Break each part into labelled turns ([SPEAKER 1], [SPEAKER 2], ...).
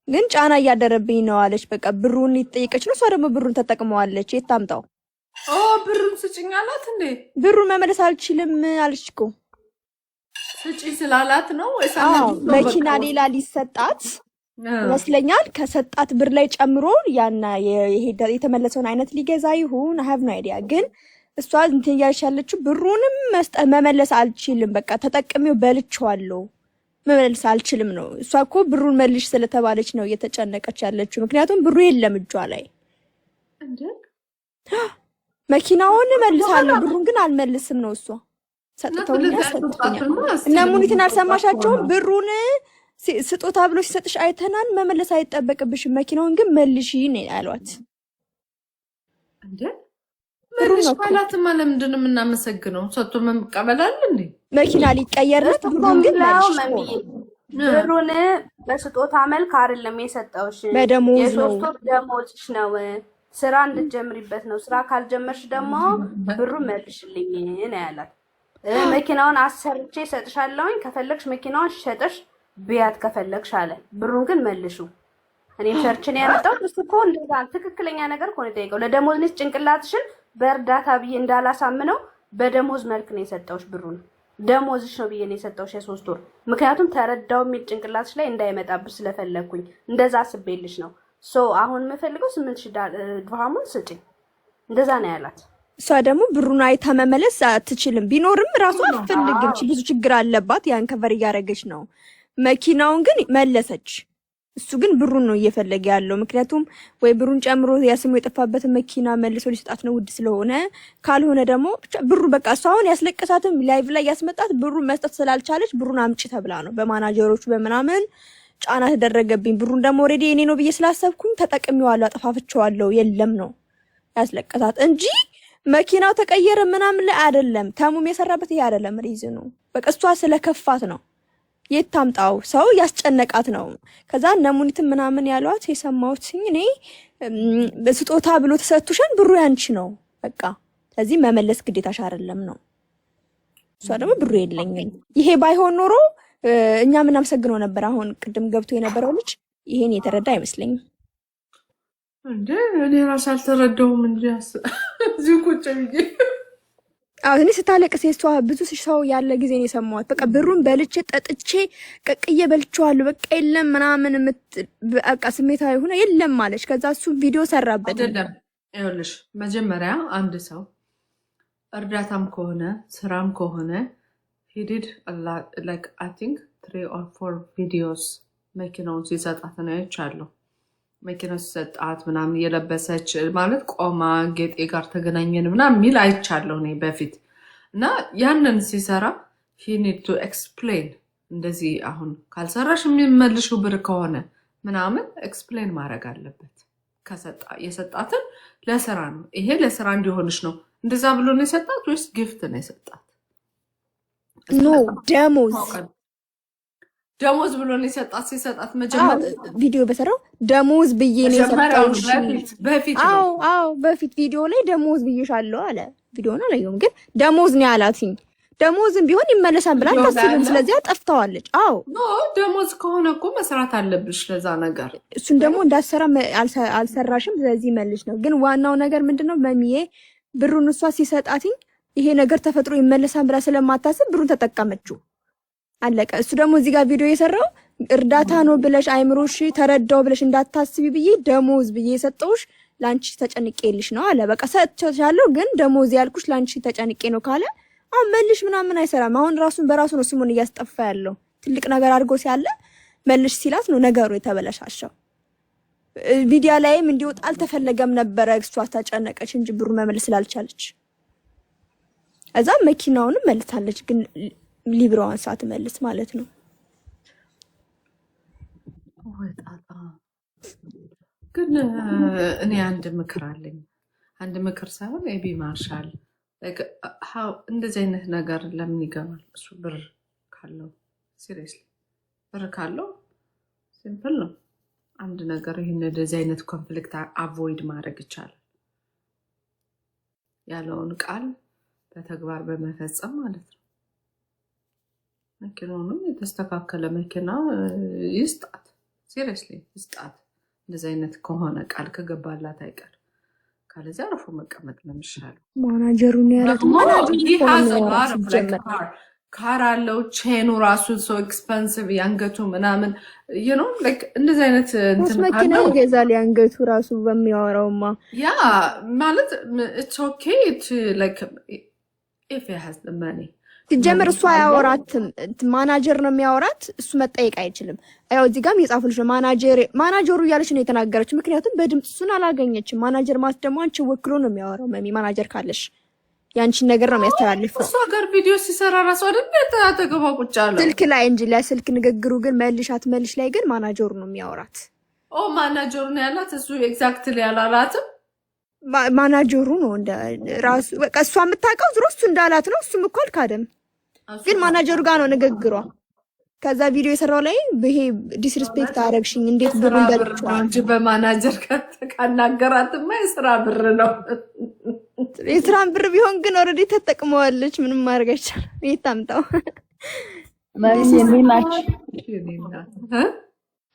[SPEAKER 1] ግን ጫና እያደረብኝ ነው አለች። በቃ ብሩን ይጠይቀች ነው። እሷ ደግሞ ብሩን ተጠቅመዋለች። የት ታምጣው?
[SPEAKER 2] ብሩን ስጭኝ አላት እንዴ?
[SPEAKER 1] ብሩን መመለስ አልችልም አለች እኮ።
[SPEAKER 2] ስጪኝ ስላላት ነው ወይስ
[SPEAKER 1] መኪና ሌላ ሊሰጣት ይመስለኛል። ከሰጣት ብር ላይ ጨምሮ ያና የተመለሰውን አይነት ሊገዛ ይሁን I have no idea። ግን እሷ እንትን እያለች ያለችው ብሩንም መመለስ አልችልም፣ በቃ ተጠቅሜው በልቼዋለሁ መመለስ አልችልም ነው። እሷ እኮ ብሩን መልሽ ስለተባለች ነው እየተጨነቀች ያለችው። ምክንያቱም ብሩ የለም እጇ ላይ
[SPEAKER 2] እንዴ።
[SPEAKER 1] መኪናውን መልሳለሁ ብሩን ግን አልመልስም ነው እሷ። ሰጥተውኛ እና ሙኒትን አልሰማሻቸውም? ብሩን ስጦታ ብሎ ሲሰጥሽ አይተናል፣ መመለስ አይጠበቅብሽም፣ መኪናውን ግን መልሺ ነው ያሏት።
[SPEAKER 2] እንዴ መልሽ ካላትማ ለምንድን ነው የምናመሰግነው? ሰጥቶ መቀበል አለ እንዴ?
[SPEAKER 1] መኪና ሊቀየርለት ብሩን ግን መልሽ።
[SPEAKER 3] ብሩን በስጦታ መልክ አይደለም የሰጠውሽ፣
[SPEAKER 1] በደሞዝ ነው።
[SPEAKER 3] የሶስት ወር ደሞዝሽ ነው። ስራ እንድትጀምሪበት ነው። ስራ ካልጀመርሽ ደግሞ ብሩን መልሽልኝ ነው ያላት። መኪናውን አሰርቼ ሰጥሻለሁኝ፣ ከፈለግሽ መኪናውን ሸጠሽ ቢያት ከፈለግሽ አለ። ብሩን ግን መልሹ። እኔም ሰርችን ያመጣው እሱ እኮ እንደዛ ትክክለኛ ነገር እኮ ነው የጠየቀው። ለደሞዝ ልጅ ጭንቅላትሽን በእርዳታ ብዬ እንዳላሳምነው በደሞዝ መልክ ነው የሰጠውሽ። ብሩን ደሞዝሽ ነው ብዬ ነው የሰጠውሽ የ3 ወር። ምክንያቱም ተረዳው የሚል ጭንቅላትሽ ላይ እንዳይመጣብሽ ስለፈለኩኝ እንደዛ አስቤልሽ ነው። አሁን የምፈልገው 8000 ድርሃሙን ስጪኝ፣ እንደዛ ነው ያላት።
[SPEAKER 1] እሷ ደግሞ ብሩን አይታ መመለስ አትችልም። ቢኖርም ራሷ አትፈልግም፣ ብዙ ችግር አለባት። ያን ከቨር እያደረገች ነው። መኪናውን ግን መለሰች። እሱ ግን ብሩን ነው እየፈለገ ያለው። ምክንያቱም ወይ ብሩን ጨምሮ ያስሙ የጠፋበትን መኪና መልሶ ሊሰጣት ነው ውድ ስለሆነ፣ ካልሆነ ደግሞ ብሩ በቃ እሷ አሁን ያስለቀሳትም ላይቭ ላይ ያስመጣት ብሩን መስጠት ስላልቻለች ብሩን አምጪ ተብላ ነው በማናጀሮቹ በምናምን ጫና ተደረገብኝ። ብሩን ደግሞ ኦሬዲ እኔ ነው ብዬ ስላሰብኩኝ ተጠቅሜዋለሁ፣ አጠፋፍቼዋለሁ የለም ነው ያስለቀሳት እንጂ መኪናው ተቀየረ ምናምን ላይ አይደለም። ተሙም የሰራበት ይሄ አይደለም ሪዝኑ። በቃ እሷ ስለከፋት ነው። የት ታምጣው? ሰው ያስጨነቃት ነው። ከዛ ነሙኒት ምናምን ያሏት የሰማሁት እኔ በስጦታ ብሎ ተሰጥቶሻል፣ ብሩ ያንቺ ነው በቃ ስለዚህ መመለስ ግዴታሽ አይደለም ነው። እሷ ደግሞ ብሩ የለኝም። ይሄ ባይሆን ኖሮ እኛ ምን አመሰግነው ነበር። አሁን ቅድም ገብቶ የነበረው ልጅ ይሄን የተረዳ አይመስለኝም።
[SPEAKER 2] እንዴ እኔ ራስ አልተረዳውም እንጂ እዚህ ቁጭ ብዬ
[SPEAKER 1] እኔ ስታለቅስ የሷ ብዙ ሰው ያለ ጊዜ ነው የሰማሁት። በቃ ብሩን በልቼ ጠጥቼ ቀቅዬ በልቼዋለሁ በቃ የለም ምናምን በቃ ስሜታዊ ሆነ የለም ማለች። ከዛ እሱ ቪዲዮ ሰራበት።
[SPEAKER 2] አይደለም ይኸውልሽ፣ መጀመሪያ አንድ ሰው እርዳታም ከሆነ ስራም ከሆነ he did a lot, like I think 3 or 4 videos መኪናውን ሲሰጣት ነው አይቻለሁ። መኪናው ሲሰጣት ምናምን የለበሰች ማለት ቆማ ጌጤ ጋር ተገናኘን ምናምን ሚል አይቻለሁ እኔ በፊት። እና ያንን ሲሰራ he need to explain እንደዚህ አሁን ካልሰራሽ የሚመልሽው ብር ከሆነ ምናምን ኤክስፕሌን ማድረግ አለበት። የሰጣትን ለስራ ነው፣ ይሄ ለስራ እንዲሆንሽ ነው እንደዛ ብሎ ነው የሰጣት ወይስ ጊፍት ነው የሰጣት?
[SPEAKER 1] ኖ
[SPEAKER 2] ደሞዝ ብሎ ነው የሰጣት። ሲሰጣት መጀመሪያ
[SPEAKER 1] ቪዲዮ በሰራው ደሞዝ ብዬ ነው የሰጣው
[SPEAKER 2] በፊት።
[SPEAKER 1] አዎ በፊት ቪዲዮ ላይ ደሞዝ ብዬሻለሁ አለ። ቪዲዮውን አላየሁም ግን ደሞዝ ነው ያላትኝ። ደሞዝም ቢሆን ይመለሳል ብላ ታስብም። ስለዚህ አጠፍተዋለች። ኖ
[SPEAKER 2] ደሞዝ ከሆነ እኮ መስራት አለብሽ ለዛ ነገር።
[SPEAKER 1] እሱን ደግሞ እንዳሰራ አልሰራሽም ስለዚህ መልሽ ነው። ግን ዋናው ነገር ምንድነው መሚዬ ብሩን እሷ ሲሰጣትኝ ይሄ ነገር ተፈጥሮ ይመለሳል ብላ ስለማታስብ ብሩን ተጠቀመችው። አለቀ። እሱ ደግሞ እዚህ ጋር ቪዲዮ የሰራው እርዳታ ነው ብለሽ አይምሮሽ ተረዳው ብለሽ እንዳታስቢ ብዬ ደሞዝ ብዬ የሰጠውሽ ላንቺ ተጨንቄልሽ ነው አለ። በቃ ሰጥቻለሁ ግን ደሞዝ ያልኩሽ ላንቺ ተጨንቄ ነው ካለ አሁን መልሽ ምናምን አይሰራም። አሁን ራሱን በራሱ ነው ስሙን እያስጠፋ ያለው። ትልቅ ነገር አድርጎ ሲያለ መልሽ ሲላት ነው ነገሩ የተበለሻሸው። ቪዲዮ ላይም እንዲወጣ አልተፈለገም ነበረ። እሷ ተጨነቀች እንጂ ብሩ መመለስ ስላልቻለች እዛ መኪናውንም መልሳለች። ግን ሊብራዋን ሳትመልስ ማለት ነው።
[SPEAKER 2] ግን እኔ አንድ ምክር አለኝ። አንድ ምክር ሳይሆን ኤቢ ማርሻል እንደዚህ አይነት ነገር ለምን ይገባል? እሱ ብር ካለው ሲሪየስሊ ብር ካለው ሲምፕል ነው አንድ ነገር። ይሄን እንደዚህ አይነት ኮንፍሊክት አቮይድ ማድረግ ይቻላል። ያለውን ቃል በተግባር በመፈጸም ማለት ነው። መኪናውንም የተስተካከለ መኪና ይስጣት። ሲሪየስሊ ስጣት። እንደዚህ አይነት ከሆነ ቃል ከገባላት አይቀር ካለዚያ አርፎ መቀመጥ ነው የሚሻለው።
[SPEAKER 1] ማናጀሩን
[SPEAKER 2] ካር አለው ቼኑ ራሱ ሶ ኤክስፐንሲቭ ያንገቱ ምናምን እንደዚህ አይነት
[SPEAKER 1] መኪና ይገዛል ያንገቱ ራሱ በሚያወራውማ
[SPEAKER 2] ያ ማለት ኢትስ ኦኬ ኢፍ ሂ ሃዝ ዘ ማኒ
[SPEAKER 1] ሲጀምር እሱ አያወራትም ማናጀር ነው የሚያወራት እሱ መጠየቅ አይችልም። አያው እዚህ ጋርም የጻፉልሽ ማናጀሩ እያለች ነው የተናገረችው። ምክንያቱም በድምጽ እሱን አላገኘችም። ማናጀር ማለት ደግሞ አንቺ ወክሎ ነው የሚያወራው። ማናጀር ካለሽ ያንቺን ነገር ነው የሚያስተላልፈው።
[SPEAKER 2] እሱ ጋር ቪዲዮ ሲሰራ ራሱ አይደል አጠገቧ ቁጭ አለ
[SPEAKER 1] ስልክ ላይ እንጂ ለስልክ ንግግሩ ግን መልሽ ላይ ግን ማናጀሩ ነው የሚያወራት።
[SPEAKER 2] ማናጀሩ ነው ያላት እሱ ኤግዛክትሊ ያላላትም
[SPEAKER 1] ማናጀሩ ነው እንደ ራሱ በቃ እሷ የምታውቀው ዝሮ እሱ እንዳላት ነው። እሱም እኮ አልካደም ግን ማናጀሩ ጋር ነው ንግግሯ። ከዛ ቪዲዮ የሰራው ላይ ይሄ ዲስሪስፔክት አደረግሽኝ እንዴት ብሩ እንደልቻው
[SPEAKER 2] እንጂ በማናጀር ካናገራትማ የስራ ብር ነው።
[SPEAKER 1] የስራ ብር ቢሆን ግን ኦልሬዲ ተጠቅመዋለች። ምንም ማድረግ አይቻልም። የታምጣው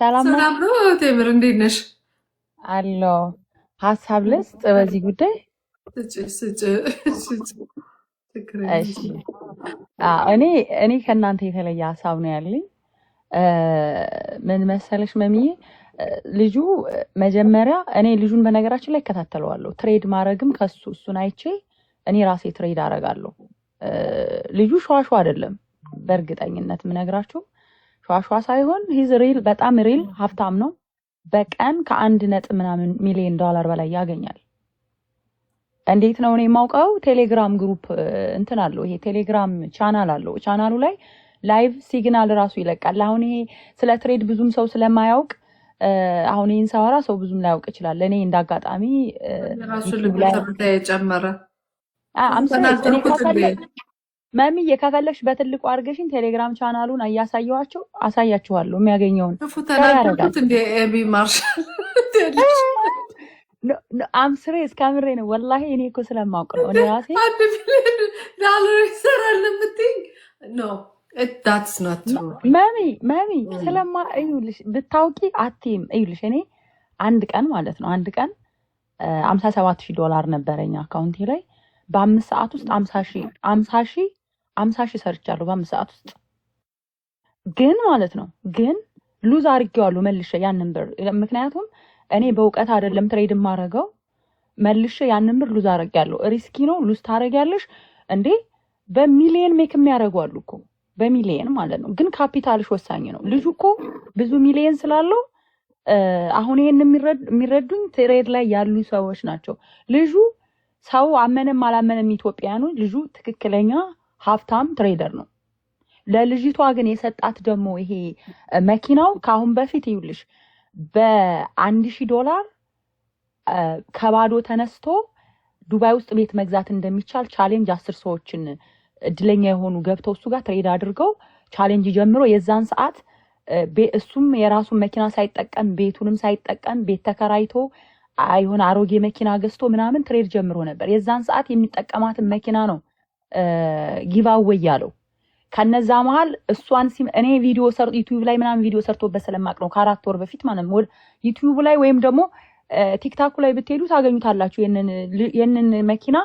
[SPEAKER 4] ሰላም
[SPEAKER 2] ነው ቴምር እንዴት ነሽ?
[SPEAKER 4] አሎ ሀሳብ ልስጥ በዚህ ጉዳይ። እኔ ከእናንተ የተለየ ሀሳብ ነው ያለኝ። ምን መሰለሽ መሚዬ፣ ልጁ መጀመሪያ እኔ ልጁን በነገራችን ላይ እከታተለዋለሁ። ትሬድ ማድረግም ከሱ እሱን አይቼ እኔ ራሴ ትሬድ አደርጋለሁ። ልጁ ሸዋሸዋ አይደለም፣ በእርግጠኝነት ምነግራችሁ ሸዋሸዋ ሳይሆን ሂዝ ሪል፣ በጣም ሪል ሀብታም ነው። በቀን ከ1.ምናምን ሚሊዮን ዶላር በላይ ያገኛል። እንዴት ነው እኔ የማውቀው? ቴሌግራም ግሩፕ እንትን አለው። ይሄ ቴሌግራም ቻናል አለው። ቻናሉ ላይ ላይቭ ሲግናል ራሱ ይለቃል። አሁን ይሄ ስለ ትሬድ ብዙም ሰው ስለማያውቅ አሁን ይሄን ሳወራ ሰው ብዙም ላያውቅ ይችላል። እኔ እንዳጋጣሚ
[SPEAKER 2] ራሱ ልብታ የጨመረ
[SPEAKER 4] መሚዬ ከፈለግሽ በትልቁ አድርገሽኝ ቴሌግራም ቻናሉን አሳያችኋለሁ የሚያገኘውን
[SPEAKER 2] ተናገሩት እንደ ኤቢ ማርሻል
[SPEAKER 4] አምስሬ እስከምሬ ነው ወላሂ። እኔ እኮ ስለማውቅ ነው እኔ ራሴ
[SPEAKER 2] $1 ሚሊዮን ይሰራል የምትይኝ ኖ that's not true
[SPEAKER 4] መሚ ስለማ እዩልሽ ብታውቂ አትይም። እዩልሽ እኔ አንድ ቀን ማለት ነው $57,000 ነበረኝ አካውንቴ ላይ በ5 ሰዓት ውስጥ 50 ሺህ ሰርቻለሁ በ5 ሰዓት ውስጥ። ግን ማለት ነው ሉዝ አድርጌዋለሁ መልሼ ያንን ብር። ምክንያቱም እኔ በእውቀት አይደለም ትሬድ ማረገው፣ መልሼ ያንን ብር ሉዝ አድርጌያለሁ። ሪስኪ ነው፣ ሉዝ ታረጊያለሽ እንዴ። በሚሊየን ሜክ የሚያደርጓሉ እኮ በሚሊየን ማለት ነው። ግን ካፒታልሽ ወሳኝ ነው። ልጁ እኮ ብዙ ሚሊየን ስላለው አሁን ይሄን የሚረዱኝ ትሬድ ላይ ያሉ ሰዎች ናቸው። ልጁ ሰው አመነም አላመነም ኢትዮጵያኑ ልጁ ትክክለኛ ሀብታም ትሬደር ነው። ለልጅቷ ግን የሰጣት ደግሞ ይሄ መኪናው ካሁን በፊት ይውልሽ $1,000 ከባዶ ተነስቶ ዱባይ ውስጥ ቤት መግዛት እንደሚቻል ቻሌንጅ 10 ሰዎችን እድለኛ የሆኑ ገብተው እሱ ጋር ትሬድ አድርገው ቻሌንጅ ጀምሮ የዛን ሰዓት እሱም የራሱን መኪና ሳይጠቀም ቤቱንም ሳይጠቀም ቤት ተከራይቶ አይሆን አሮጌ መኪና ገዝቶ ምናምን ትሬድ ጀምሮ ነበር። የዛን ሰዓት የሚጠቀማትን መኪና ነው ጊቫዌይ ያለው። ከነዛ መሃል እሷን እኔ ቪዲዮ ዩቲዩብ ላይ ምናምን ቪዲዮ ሰርቶበት ስለማቅ ነው ከ4 ወር በፊት ማለት ነው። ዩቲዩብ ላይ ወይም ደግሞ ቲክታክ ላይ ብትሄዱ ታገኙታላችሁ። የነን መኪና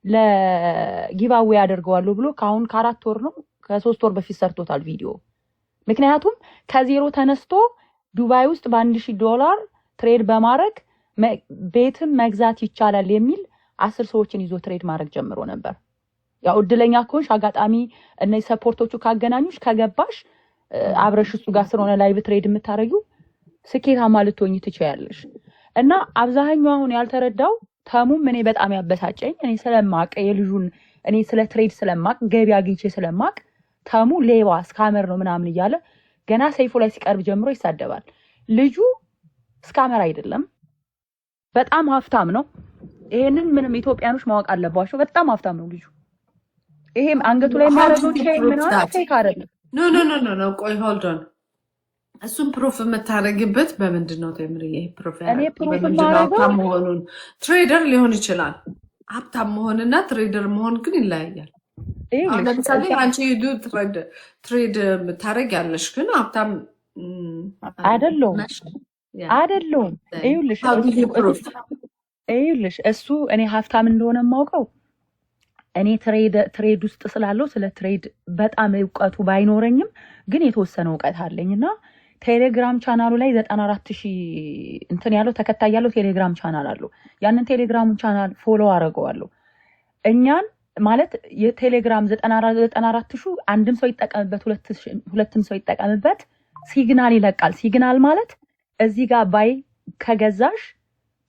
[SPEAKER 4] ለጊቫዌይ አደርገዋለሁ ብሎ ካሁን ከ4 ወር ነው ከ3 ወር በፊት ሰርቶታል ቪዲዮ። ምክንያቱም ከዜሮ ተነስቶ ዱባይ ውስጥ $1,000 ትሬድ በማድረግ ቤትም መግዛት ይቻላል የሚል 10 ሰዎችን ይዞ ትሬድ ማድረግ ጀምሮ ነበር። ያው እድለኛ ከሆንሽ አጋጣሚ እነዚህ ሰፖርቶቹ ካገናኙሽ ከገባሽ አብረሽ እሱ ጋር ስለሆነ ላይቭ ትሬድ የምታረጊው ስኬታማ ልትሆኚ ትችያለሽ። እና አብዛኛው አሁን ያልተረዳው ተሙም እኔ በጣም ያበሳጨኝ እኔ ስለማቅ የልጁን እኔ ስለ ትሬድ ስለማቅ ገቢ አግኝቼ ስለማቅ ተሙ ሌባ ስካመር ነው ምናምን እያለ ገና ሰይፉ ላይ ሲቀርብ ጀምሮ ይሳደባል። ልጁ ስካመር አይደለም፣ በጣም ሀብታም ነው። ይሄንን ምንም ኢትዮጵያኖች ማወቅ አለባቸው። በጣም ሀብታም ነው ልጁ። ይሄም አንገቱ ላይ ማረጋው ቼን ምናምን ፌክ አይደለም።
[SPEAKER 2] ኖ ቆይ ሆልድ ኦን። እሱን ፕሩፍ የምታረግበት በምንድን ነው ተምሪዬ? ፕሩፍ ሀብታም መሆኑን ትሬደር ሊሆን ይችላል። ሀብታም መሆንና ትሬደር መሆን ግን ይለያያል። ለምሳሌ አንቺ ዱ ትሬድ ታረጊያለሽ፣ ግን ሀብታም
[SPEAKER 4] አይደለሁም አይደለሁም። ይኸውልሽ እሱ እኔ ሀብታም እንደሆነ የማውቀው እኔ ትሬድ ውስጥ ስላለው ስለ ትሬድ በጣም እውቀቱ ባይኖረኝም ግን የተወሰነ እውቀት አለኝ እና ቴሌግራም ቻናሉ ላይ 94,000 እንትን ያለው ተከታይ ያለው ቴሌግራም ቻናል አለው። ያንን ቴሌግራም ቻናል ፎሎ አደርገዋለሁ። እኛን ማለት የቴሌግራም 94,000 አንድም ሰው ይጠቀምበት ሁለትም ሰው ይጠቀምበት ሲግናል ይለቃል። ሲግናል ማለት እዚህ ጋር ባይ ከገዛሽ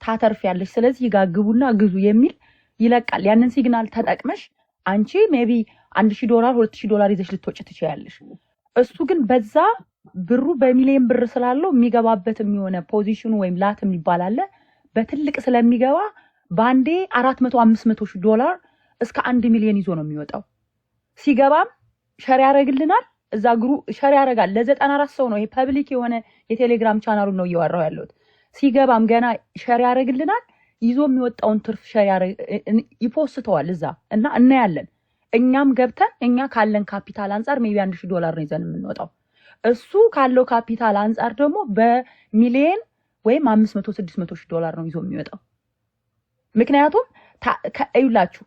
[SPEAKER 4] ታተርፊያለሽ፣ ስለዚህ ጋር ግቡና ግዙ የሚል ይለቃል። ያንን ሲግናል ተጠቅመሽ አንቺ ሜቢ $1,000 $2,000 ይዘሽ ልትወጪ ትችያለሽ። እሱ ግን በዛ ብሩ በሚሊዮን ብር ስላለው የሚገባበት የሚሆነ ፖዚሽኑ ወይም ላት የሚባል አለ። በትልቅ ስለሚገባ ባንዴ $400-500 እስከ 1 ሚሊዮን ይዞ ነው የሚወጣው። ሲገባም ሸር ያደርግልናል። እዛ ሸር ያደርጋል ለ94 ሰው ነው። ይሄ ፐብሊክ የሆነ የቴሌግራም ቻናሉ ነው እያወራው ያለሁት። ሲገባም ገና ሸር ያደርግልናል። ይዞ የሚወጣውን ትርፍ ሸር ይፖስተዋል እዛ እና እናያለን። እኛም ገብተን እኛ ካለን ካፒታል አንፃር ሜቢ $1,000 ነው ይዘን የምንወጣው። እሱ ካለው ካፒታል አንፃር ደግሞ በሚሊዮን ወይም $500-600 ነው ይዞ የሚወጣው። ምክንያቱም ይውላችሁ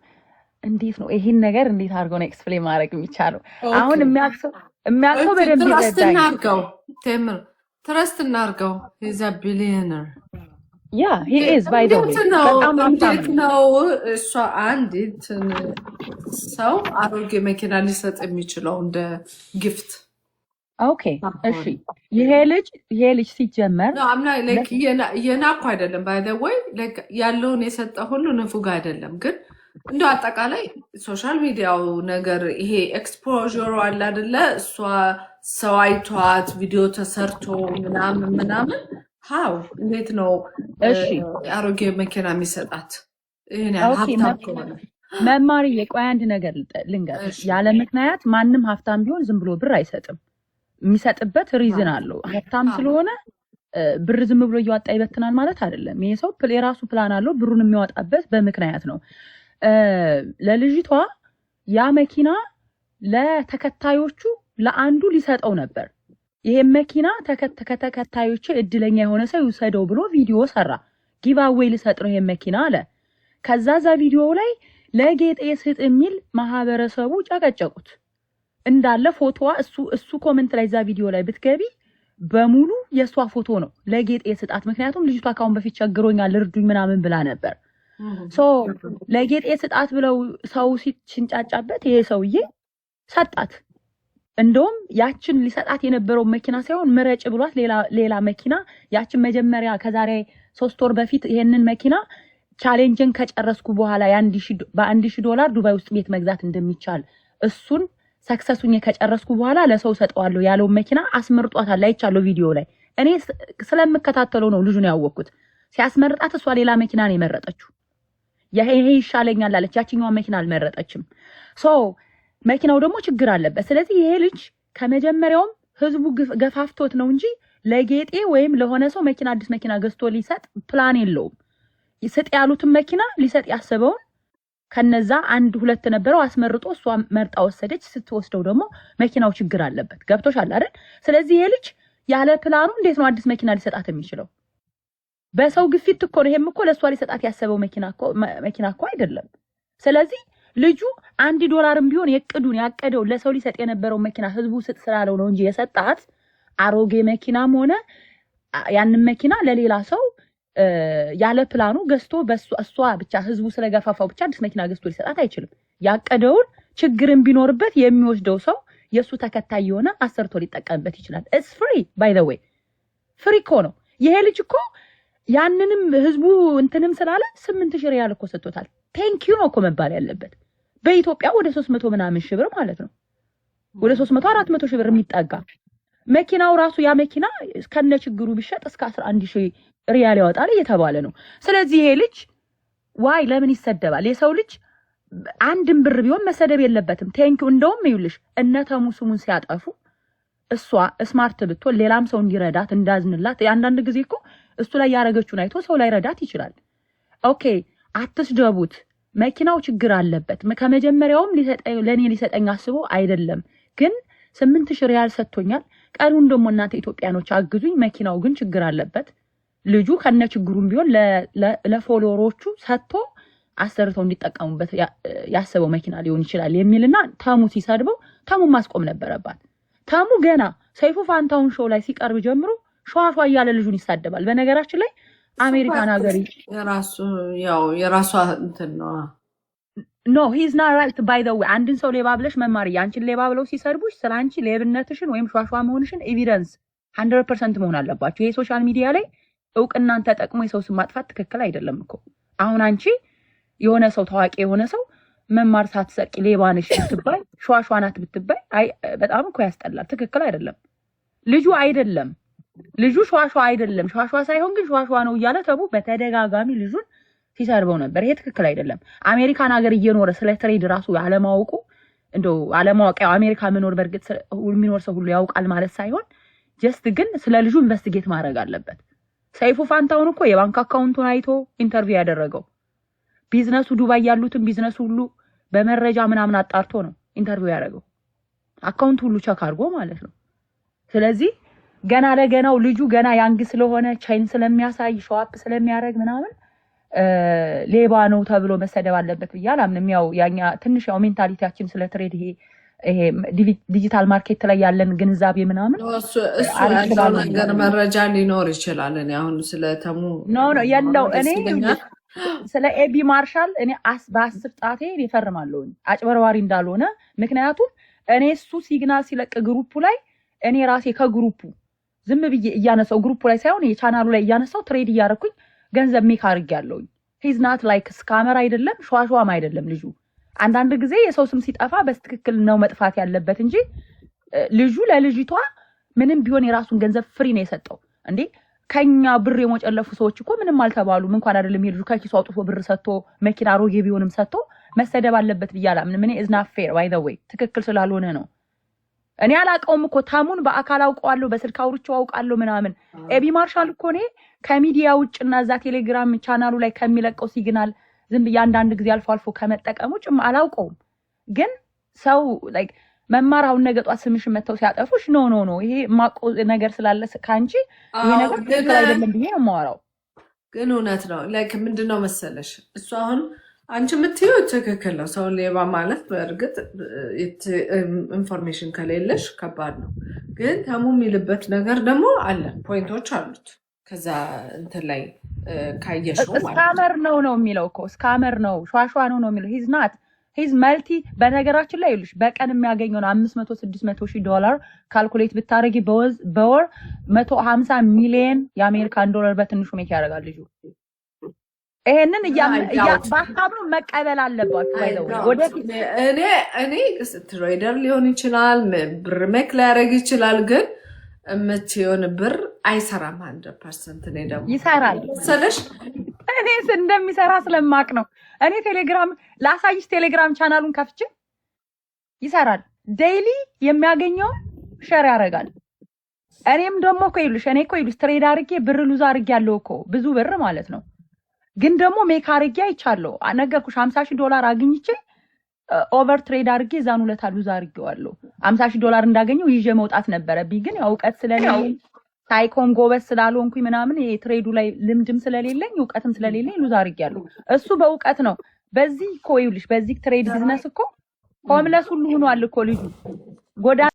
[SPEAKER 4] እንዴት ነው ይሄን ነገር እንዴት አድርገው ነው ኤክስፕሌን ማድረግ የሚቻለው? አሁን የሚያክሰው በደንብ ይረዳኝ።
[SPEAKER 2] ትረስት እናርገው he's a billionaire
[SPEAKER 4] he is by the way በጣም
[SPEAKER 2] እንዴት ነው እሷ አንዲት ሰው አሮጌ መኪና ሊሰጥ የሚችለው እንደ ጊፍት?
[SPEAKER 4] ኦኬ እሺ ይሄ ልጅ ሲጀመር
[SPEAKER 2] የናኩ አይደለም ባይ ዘ ወይ ያለውን የሰጠ ሁሉ ንፉግ አይደለም። ግን እንደ አጠቃላይ ሶሻል ሚዲያው ነገር ይሄ ኤክስፖዥሩ አለ አይደለ? እሷ ሰው አይቷት ቪዲዮ ተሰርቶ ምናምን ሃው እንዴት ነው አሮጌ መኪና የሚሰጣት? ይሄን ሀብታም ከሆነ
[SPEAKER 4] መማሪ የቆይ አንድ ነገር ልንገርሽ። ያለ ምክንያት ማንም ሀብታም ቢሆን ዝም ብሎ ብር አይሰጥም። የሚሰጥበት ሪዝን አለው። ሀብታም ስለሆነ ብር ዝም ብሎ እያወጣ ይበትናል ማለት አይደለም። ይሄ ሰው የራሱ ፕላን አለው። ብሩን የሚያወጣበት በምክንያት ነው። ለልጅቷ ያ መኪና ለተከታዮቹ ለአንዱ ሊሰጠው ነበር። ይሄ መኪና ከተከታዮቹ እድለኛ የሆነ ሰው ይውሰደው ብሎ ቪዲዮ ሰራ። ጊቫዌይ ሊሰጥ ነው ይሄ መኪና አለ። ከዛ ቪዲዮ ላይ ለጌጤ ስጥ የሚል ማህበረሰቡ ጨቀጨቁት። እንዳለ ፎቶዋ እሱ ኮሜንት ላይ ዛ ቪዲዮ ላይ ብትገቢ በሙሉ የሷ ፎቶ ነው ለጌጤ ስጣት። ምክንያቱም ልጅቷ ካሁን በፊት ቸግሮኛል እርዱኝ ምናምን ብላ ነበር። ለጌጤ ስጣት ብለው ሰው ሲንጫጫበት ይሄ ሰውዬ ሰጣት። እንደውም ያችን ሊሰጣት የነበረው መኪና ሳይሆን ምረጭ ብሏት ሌላ መኪና ያችን መጀመሪያ ከዛሬ 3 ወር በፊት ይሄንን መኪና ቻሌንጅን ከጨረስኩ በኋላ $1,000 ዱባይ ውስጥ ቤት መግዛት እንደሚቻል እሱን ሰክሰሱን ከጨረስኩ በኋላ ለሰው ሰጠዋለሁ ያለው መኪና አስመርጧታል። አይቻለሁ ቪዲዮ ላይ። እኔ ስለምከታተለው ነው ልጁን ያወቅኩት። ሲያስመርጣት እሷ ሌላ መኪና ነው የመረጠችው። ይሄ ይሻለኛል አለች። ያቺኛዋ መኪና አልመረጠችም። መኪናው ደግሞ ችግር አለበት። ስለዚህ ይሄ ልጅ ከመጀመሪያውም ህዝቡ ገፋፍቶት ነው እንጂ ለጌጤ ወይም ለሆነ ሰው መኪና አዲስ መኪና ገዝቶ ሊሰጥ ፕላን የለውም። ይሰጥ ያሉትን መኪና ሊሰጥ ያሰበውን ከነዛ 1-2 ነበረው አስመርጦ እሷ መርጣ ወሰደች። ስትወስደው ደግሞ መኪናው ችግር አለበት። ገብቶሻል አይደል? ስለዚህ ይሄ ልጅ ያለ ፕላኑ እንዴት ነው አዲስ መኪና ሊሰጣት የሚችለው? በሰው ግፊት እኮ ነው። ይሄም እኮ ለሷ ሊሰጣት ያሰበው መኪና እኮ አይደለም። ስለዚህ ልጁ $1 ቢሆን ያቀደው ለሰው ሊሰጥ የነበረው መኪና ህዝቡ ስጥ ስላለው ነው እንጂ የሰጣት አሮጌ መኪናም ሆነ ያንን መኪና ለሌላ ሰው ያለ ፕላኑ ገዝቶ እሷ ብቻ ህዝቡ ስለገፋፋው ብቻ አዲስ መኪና ገዝቶ ሊሰጣት አይችልም። ያቀደውን ችግርን ቢኖርበት የሚወስደው ሰው የሱ ተከታይ የሆነ አሰርቶ ሊጠቀምበት ይችላል። ኢትስ ፍሪ ባይ ዘ ዌይ ፍሪ እኮ ነው። ይሄ ልጅ እኮ ያንንም ህዝቡ እንትንም ስላለ 8,000 ሪያል እኮ ሰጥቶታል። ቴንክ ዩ ነው እኮ መባል ያለበት። በኢትዮጵያ ወደ 300 ምናምን ሺህ ብር ማለት ነው። ወደ 300-400 ሺህ ብር የሚጠጋ መኪናው ራሱ ያ መኪና ከነ ችግሩ ቢሸጥ እስከ 11,000 ሪያል ያወጣል እየተባለ ነው። ስለዚህ ይሄ ልጅ ዋይ ለምን ይሰደባል? የሰው ልጅ አንድም ብር ቢሆን መሰደብ የለበትም። ቴንኪው እንደውም ይውልሽ እነተሙ ስሙን ሲያጠፉ እሷ ስማርት ብትሆን ሌላም ሰው እንዲረዳት እንዳዝንላት አንዳንድ ጊዜ እኮ እሱ ላይ ያረገችውን አይቶ ሰው ላይ ረዳት ይችላል። ኦኬ አትስደቡት። መኪናው ችግር አለበት። ከመጀመሪያውም ለኔ ሊሰጠኝ አስቦ አይደለም። ግን 8,000 ሪያል ሰጥቶኛል። ቀኑን ደግሞ እናንተ ኢትዮጵያኖች አግዙኝ። መኪናው ግን ችግር አለበት። ልጁ ከነ ችግሩም ቢሆን ለፎሎወሮቹ ሰጥቶ አሰርተው እንዲጠቀሙበት ያሰበው መኪና ሊሆን ይችላል የሚልና ተሙ ሲሰድበው ተሙ ማስቆም ነበረባት። ተሙ ገና ሰይፉ ፋንታውን ሾው ላይ ሲቀርብ ጀምሮ ሸዋሿ እያለ ልጁን ይሳደባል። በነገራችን ላይ አሜሪካን ሀገር
[SPEAKER 2] የራሷ እንትን ነው።
[SPEAKER 4] ኖ ሂዝ ናት ራይት ባይ ዘ ዌይ። አንድን ሰው ሌባ ብለሽ መማር አንቺን ሌባ ብለው ሲሰድቡሽ ስለ አንቺ ሌብነትሽን ወይም ሸዋሿ መሆንሽን ኤቪደንስ 100% መሆን አለባቸው። ይሄ ሶሻል ሚዲያ ላይ እውቅናን ተጠቅሞ የሰው ስም ማጥፋት ትክክል አይደለም እኮ። አሁን አንቺ የሆነ ሰው ታዋቂ የሆነ ሰው መማር ሳትሰርቂ ሌባ ነሽ ብትባይ ሸዋሿ ናት ብትባይ በጣም እኮ ያስጠላል። ትክክል አይደለም። ልጁ አይደለም ልጁ ሸዋሿ አይደለም። ሸዋሿ ሳይሆን ግን ሸዋሿ ነው እያለ ተሙ በተደጋጋሚ ልጁን ሲሰርበው ነበር። ይሄ ትክክል አይደለም። አሜሪካን ሀገር እየኖረ ስለ ትሬድ ራሱ ያለማወቁ እንደው አለማወቂያው አሜሪካ መኖር በርግጥ የሚኖር ሰው ሁሉ ያውቃል ማለት ሳይሆን ጀስት ግን ስለ ልጁ ኢንቨስቲጌት ማድረግ አለበት። ሰይፉ ፋንታውን እኮ የባንክ አካውንቱን አይቶ ኢንተርቪው ያደረገው ቢዝነሱ ዱባይ ያሉትን ቢዝነሱ ሁሉ በመረጃ ምናምን አጣርቶ ነው ኢንተርቪው ያደረገው። አካውንቱ ሁሉ ቸክ አድርጎ ማለት ነው። ስለዚህ ገና ለገናው ልጁ ገና ያንግ ስለሆነ ቻይን ስለሚያሳይ ሾአፕ ስለሚያደርግ ምናምን ሌባ ነው ተብሎ መሰደብ አለበት ብዬ አላምንም። ያው ያኛ ትንሽ ያው ሜንታሊቲያችን ስለ ትሬድ ይሄ ዲጂታል ማርኬት ላይ ያለን ግንዛቤ ምናምን
[SPEAKER 2] ነገር መረጃ ሊኖር ይችላል። እኔ አሁን ስለ ተሙ
[SPEAKER 4] ኖ ያለው እኔ ስለ ኤቢ ማርሻል እኔ በ10 ጣቴ ይፈርማለሁ አጭበርባሪ እንዳልሆነ። ምክንያቱም እኔ እሱ ሲግናል ሲለቅ ግሩፑ ላይ እኔ ራሴ ከግሩፑ ዝም ብዬ እያነሳው ግሩፑ ላይ ሳይሆን የቻናሉ ላይ እያነሳው ትሬድ እያደረኩኝ ገንዘብ ሜክ አድርጌያለሁ። ሂዝ ናት ላይክ ስካመር አይደለም፣ ሸዋሿም አይደለም ልጁ። አንዳንድ ጊዜ የሰው ስም ሲጠፋ በትክክል ነው መጥፋት ያለበት እንጂ ልጁ ለልጅቷ ምንም ቢሆን የራሱን ገንዘብ ፍሪ ነው የሰጠው እንዴ። ከኛ ብር የሞጨለፉ ሰዎች እኮ ምንም አልተባሉም። እንኳን አይደለም የልጁ ከኪሱ አውጥቶ ብር ሰጥቶ መኪና አሮጌ ቢሆንም ሰጥቶ መሰደብ አለበት ብዬ አላምንም። እኔ ኢዝ ናት ፌር ባይ ዘ ዌይ ትክክል ስላልሆነ ነው። እኔ አላውቀውም እኮ ተሙን በአካል አውቀዋለሁ፣ በስልክ አውርቼው አውቃለሁ ምናምን። ኤቢ ማርሻል እኮ እኔ ከሚዲያ ውጭና እዛ ቴሌግራም ቻናሉ ላይ ከሚለቀው ሲግናል ዝም ብዬ አንዳንድ ጊዜ አልፎ አልፎ ከመጠቀም ውጭ አላውቀውም። ግን ሰው ላይክ መማር አሁን ነገ ጧት ስምሽን መተው ሲያጠፉሽ ኖ ይሄ ማቆ ነገር ስላለ ካንቺ ይሄ ነገር ትክክል አይደለም ብዬ ነው የማወራው።
[SPEAKER 2] ግን እውነት ነው። ላይክ ምንድነው መሰለሽ እሱ አሁን አንቺ የምትይው ትክክል ነው። ሰው ሌባ ማለት በእርግጥ ኢንፎርሜሽን ከሌለሽ ከባድ ነው። ግን ተሙ የሚልበት ነገር ደግሞ አለ፣ ፖይንቶች አሉት። ከዛ እንትን ላይ ካየሽው ማለት
[SPEAKER 4] ስካመር ነው የሚለው እኮ ስካመር ነው ሸዋሿ ነው የሚለው ሂዝ ናት ሂዝ መልቲ። በነገራችን ላይ ይሉሽ በቀን የሚያገኘውን 500-600 ሺህ ዶላር ካልኩሌት ብታረጊ በወር 150 ሚሊዮን የአሜሪካን ዶላር በትንሹ ሜክ ያደርጋል ልጁ። ይሄንን በሀሳብ ነው መቀበል አለባችሁ። ባይዘው ወደፊት
[SPEAKER 2] እኔ ትሬደር ሊሆን ይችላል፣ ብር ሜክ ሊያደርግ ይችላል። ግን የምትሆን ብር አይሰራም 100%። እኔ ደግሞ
[SPEAKER 4] ይሰራል ስለሽ እኔ እንደሚሰራ ስለማቅ ነው። እኔ ቴሌግራም ላሳይሽ፣ ቴሌግራም ቻናሉን ከፍቼ ይሰራል። ዴይሊ የሚያገኘው ሼር ያደርጋል። እኔም ደግሞ እኮ ይሉሽ ትሬድ አድርጌ ብር ሉዝ አድርጌ ያለው እኮ ብዙ ብር ማለት ነው። ግን ደግሞ ሜክ አድርጌ አይቻለሁ። ነገርኩሽ 50 ሺህ ዶላር አግኝቼ ኦቨር ትሬድ አድርጌ ዛኑ ለታ ሉዝ አድርጌዋለሁ። 50 ሺህ ዶላር እንዳገኘው ይዤ መውጣት ነበረብኝ። ግን ያው እውቀት ስለሌለኝ ሳይኮም ጎበዝ ስላልሆንኩኝ ምናምን የትሬዱ ላይ ልምድም ስለሌለኝ እውቀትም ስለሌለኝ ሉዝ አድርጌያለሁ። እሱ በእውቀት ነው። በዚህ እኮ ይኸውልሽ በዚህ ትሬድ ቢዝነስ እኮ ሆምለስ ሁሉ ሆኗል እኮ ልጁ ጎዳ